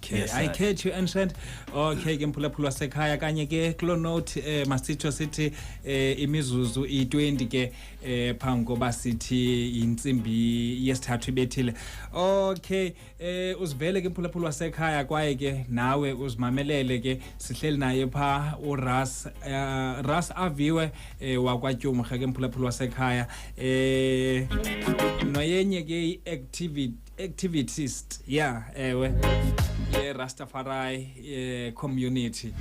Okay, Yes, I sir. catch you, Ancient. Okay, ke mphulaphula wasekhaya kanye ke kulo note masitsho sithi imizuzu i20 ke phambi koba sithi insimbi yesithathu ibethile. Okay, uzivele ke mphulaphula wasekhaya kwaye ke nawe uzimamelele ke sihleli naye pha uRas Ras aviwe wakwaTyumrha ke mphulaphula wasekhaya noyenye ke activist ewe Rastafari community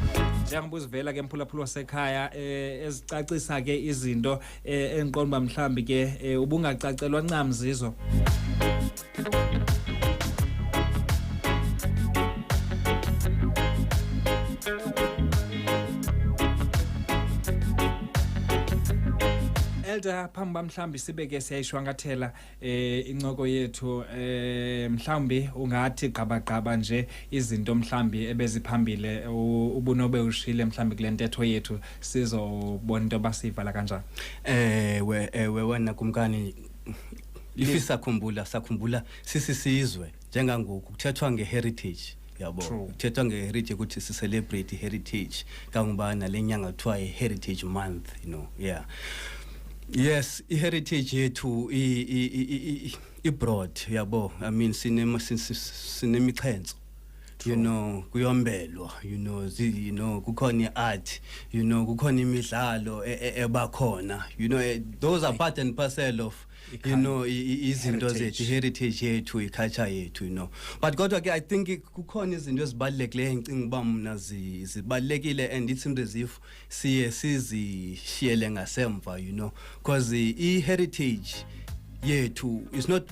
njengoba uzivela ke mphulaphula wasekhaya ezicacisa ke izinto enqonba mhlambi ke ubungacacelwa ncam zizo. Elder phamba mhlambi sibeke siyayishwangathela incoko yethu mhlambi ungathi gqabagqaba nje izinto mhlambi ebeziphambile ubunobe ushile mhlambi kule ntetho yethu sizobona into basivala kanjani. Wena kumkani ifisa sakhumbula sisizwe njengangoku kuthethwa ngeheritage yabo kuthethwa ngeheritage ukuthi si celebrate heritage kangubana lenyanga kuthiwa heritage month yeah. Yes, heritage yethu broad yabo. I mean sinemixhenso kuyombelwa kukhona art kukhona imidlalo ebakhona those are part and parcel of izinto zethu heritage yethu iculture yethu but kodwa ke I think kukhona izinto ezibalulekileyo engicinga uba mna zibalekile and it seems as if siye sizishiyele ngasemva because heritage yethu is not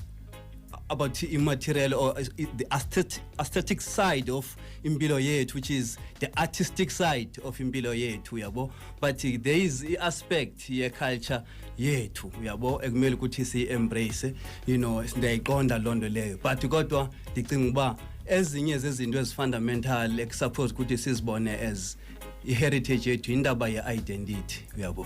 about immaterial or the aesthetic side of impilo yethu, which is the artistic side of impilo yethu yabo, but there is the aspect ye culture yethu yabo ekumele ukuthi si embrace sindayiqonda londo leyo. But kodwa ndicinga uba ezinye zezinto ezifundamental ekusuppose ukuthi sizibone as heritage yethu indaba ye identity yabo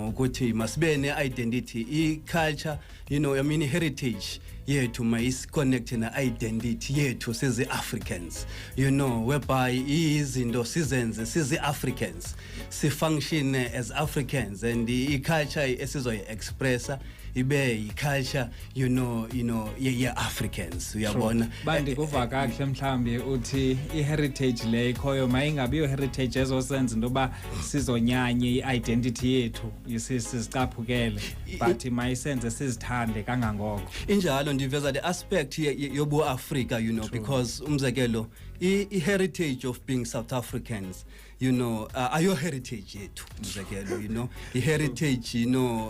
ukuthi masibe ne identity culture I mean heritage yethu mayis connect na identity yethu sizi Africans whereby izinto sizenze sizi Africans si function as Africans and culture esizoyi expressa ibe culture ye Africans uyabona. Bandi kuva kahle mhlambi uthi heritage le ikhoyo mayingabi yo heritage ezosenza intoba sizonyanye identity yethu sizicapukele but mayisenze sizithande kangangoko injalo ndiveza the aspect yobu Africa because umzekelo heritage of being South Africans ayo heritage yethu umzekelo heritage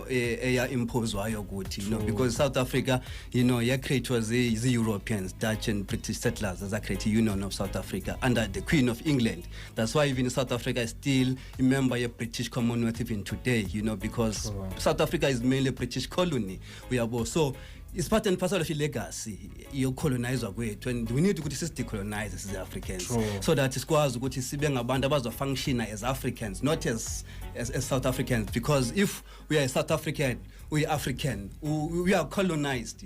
eya imposwayo ukuthi because South Africa ya create was the Europeans, Dutch and British settlers as create Union of South Africa under the Queen of England. That's why even South Africa is still a member of British Commonwealth even today because South Africa is mainly a British colony. We are both so it's part and parcel of your legacy, your colonizer kwethu, and we need to decolonize as Africans so that sikwazi ukuthi sibe ngabantu abazofunctiona as Africans, not as South Africans, because if we are South African, we are African, we are colonized,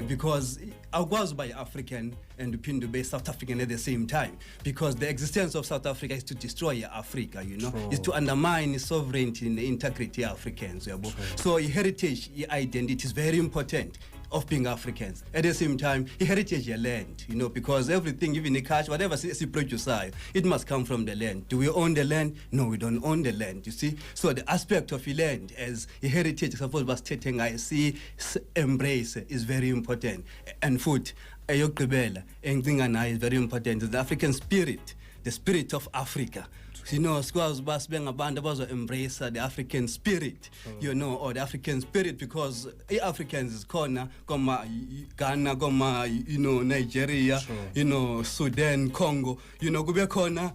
because awukwazi by African and uphinde be South African at the same time, because the existence of South Africa is to destroy Africa, is to undermine the sovereignty and the integrity of Africans. So heritage, identity is very important of being Africans. At the same time, heritage your land, because everything, even the cash, whatever we produce, it must come from the land. Do we own the land? No, we don't own the land, you see. So the aspect of the land as a heritage, suppose was stating, I see, embrace is very important. And food, ayokubela, engzingana is very important. The African spirit, the spirit of Africa. Squaws bas being a band of embrace the African spirit, or the African spirit, because Africans is corner, Ghana, Nigeria, Sudan, Congo, Gube corner.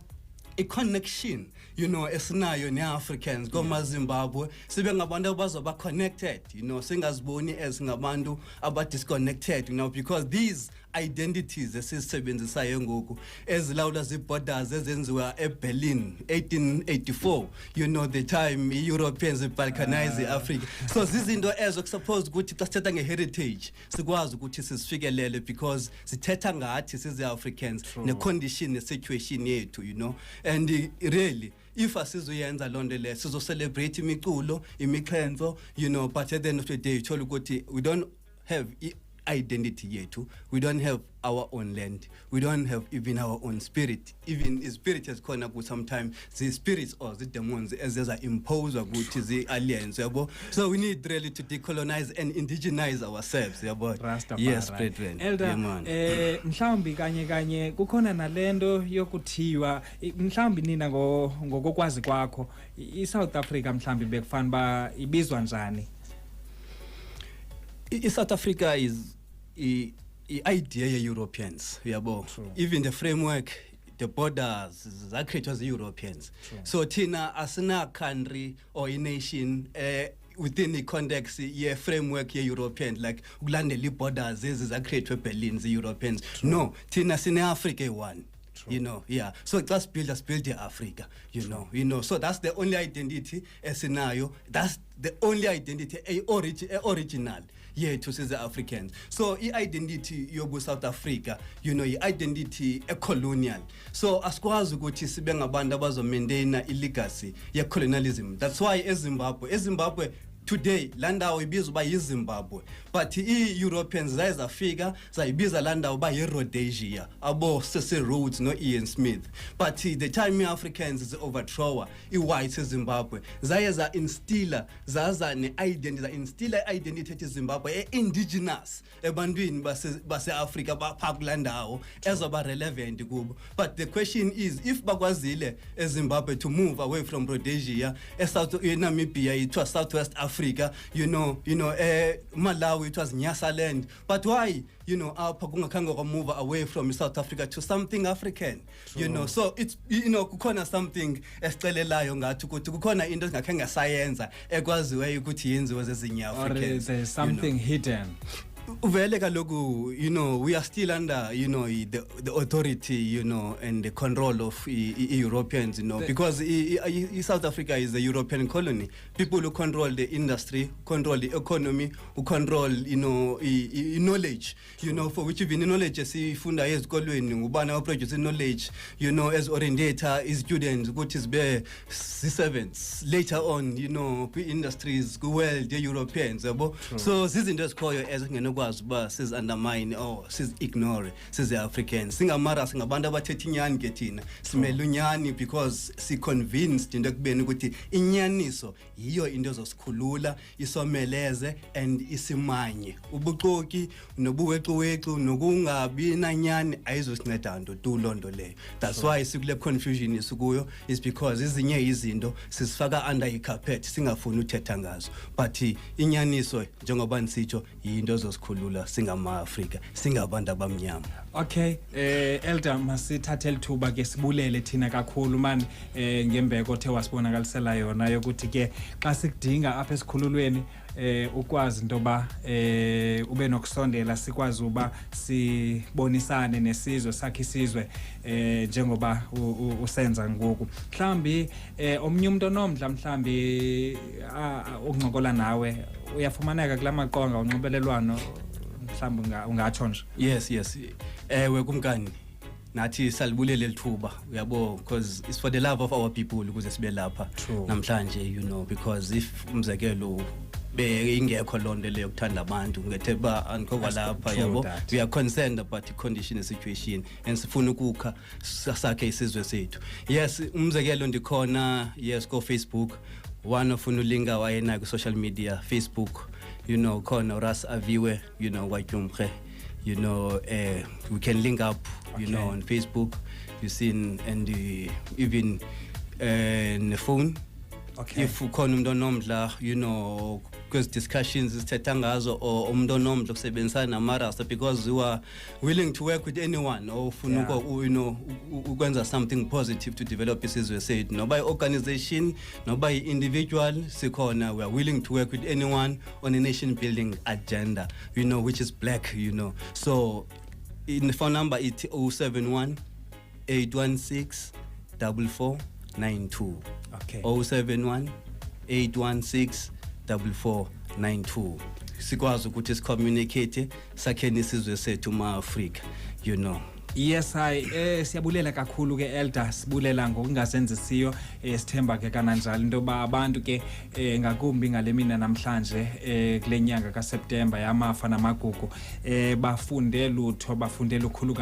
A connection, esinayo ne Africans goma Zimbabwe sibe ngabantu abazoba connected, singaziboni as ngabantu aba disconnected, because these identities esisebenzisayo ngoku ezilawula zii-borders ezenziwa eBerlin 1884, you know, the time i-Europeans balkanize i-Africa. So zizinto ezo kusuppose ukuthi xa sithetha nge-heritage sikwazi ukuthi sizifikelele because sithetha ngathi sizi-Africans ne-condition ne-situation yethu, you know, and really if asizoyenza loo nto leyo sizocelebrate imiculo imixhenso, you know, but at the end of the day uthola ukuthi we don't have identity yethu, we don't have our own land, we don't have even our own spirit. Even spirit has khona ku sometimes the spirits or the demons ezeza impose ukuthi zi-aliens, yabo. So we need really to decolonize and indigenize ourselves, yabo. Yes, brethren. Elder, mhlawumbi kanye kukhona nalento yokuthiwa mhlawumbi nina ngokwazi kwakho i-South Africa mhlawumbi bekufana ba ibizwa njani? South Africa is idea ye-Europeans, yabo. Even the framework, the borders zakreated the Europeans. So thina asina country or a nation within the context ye framework ye European, like ukulandela borders zakreated Berlin the Europeans. No, thina sine Africa one. You know, yeah. So just build the Africa, you know. So that's the only identity scenario. That's the only identity original. Yeah, to say the Africans. So identity yobu South Africa, you know, identity colonial. So askwazi ukuthi sibe ngabantu abazomaintaina legacy ye colonialism. That's why eZimbabwe today landawo ibizwa ba yiZimbabwe, but i-Europeans zayizafika zayibiza landawo ba yi-Rhodesia, abo Cecil Rhodes no Ian Smith. But the time i-Africans overthrower i-white eZimbabwe zayeza instiller zaza ne-identity, instiller identity eZimbabwe indigenous ebantwini base-Africa bapha kulandawo ezoba relevant kubo. But the question is, if bakwazile eZimbabwe to move away from Rhodesia, Namibia, it was Southwest Africa, you know, Malawi, it was Nyasa land. But why, you know, our Pakungakanga move away from South Africa to something African, you know? So it's, you know, kukona something estelelayo ngathi kukona into ngakanga science ekwaziwe ukuthi yenziwe zezinye Africans. Or there's something hidden. Vele kaloku, you know, we are still under, you know, the authority, you know, and the control of Europeans, you know, because South Africa is a European colony. People who control the industry, control the economy, who control, you know, knowledge, you know, for which even knowledge as ifunda ezikolweni ubana produce knowledge, you know, as orientator is students, which is be servants later on, you know, industries go well the Europeans, so this industry as ukwazi ba siz undermine or siz ignore siz Africans singamara singabantu abathethe inyani ke thina simela unyani because si convinced into kubeni ukuthi inyaniso yiyo into ezosikhulula isomeleze and isimanye ubuxoki nobuwexiweqi nokungabi nanyani ayizosinceda nto tu lonto leyo. That's why sikule confusion isikuyo is because izinye izinto sisifaka under icarpet singafuni uthetha ngazo, but inyaniso njengoba nisitsho into zosikhulula singama-Afrika singabantu abamnyama. Okay, Elder masithathe lithuba ke sibulele thina kakhulu man ngembeko othe wasibonakalisela yona yokuthi ke xa sikudinga apha esikhululweni ukwazi into ba ube nokusondela sikwazi uba sibonisane nesizwe sakhe isizwe njengoba usenza ngoku. Mhlambi omnye umuntu onomdla mhlambi ukuncokola nawe uyafumaneka kula maqonga onxibelelwano mhlambi ungatsho nje? Yes. Ewe kumkani nathi salibulele lithuba uyabo, because it's for the love of our people ukuze sibe lapha namhlanje, you know, because if umzekelo ingekho lonto leyo kuthanda abantu ngethe ba andikho lapha yabo, we are concerned about the condition and situation and sifuna ukukha sakhe isizwe sethu. Yes, umzekelo ndikhona, yes, go Facebook, one of unulinga wayena ku social media Facebook, you know, khona Ras Aviwe, you know, watyumkhe, you know, we can link up, you know, on Facebook, you see, and even the phone. Okay. If ukhona umuntu onomdla, you know, because discussions isithetha ngazo or umuntu onomdla ukusebenzisana namarasta, because we are willing to work with anyone or ufuna you know ukwenza something positive to develop isizwe sethu, no by organization, no by individual, sikhona, we are willing to work with anyone on a nation building agenda, you know, which is black, you know. So in phone number it 071 816 4492. Okay. 071 816 4492. Sikwazi ukuthi sicommunicate sakheni isizwe sethu ma-Afrika, you know. Yes, siyabulela kakhulu ke Elder, sibulela ngokungazenzisiyo, sithemba ke kananjalo into ba abantu ke ngakumbi ngale mina namhlanje kule nyanga kaSeptember yamafa namagugu bafunde lutho, bafunde lukhulu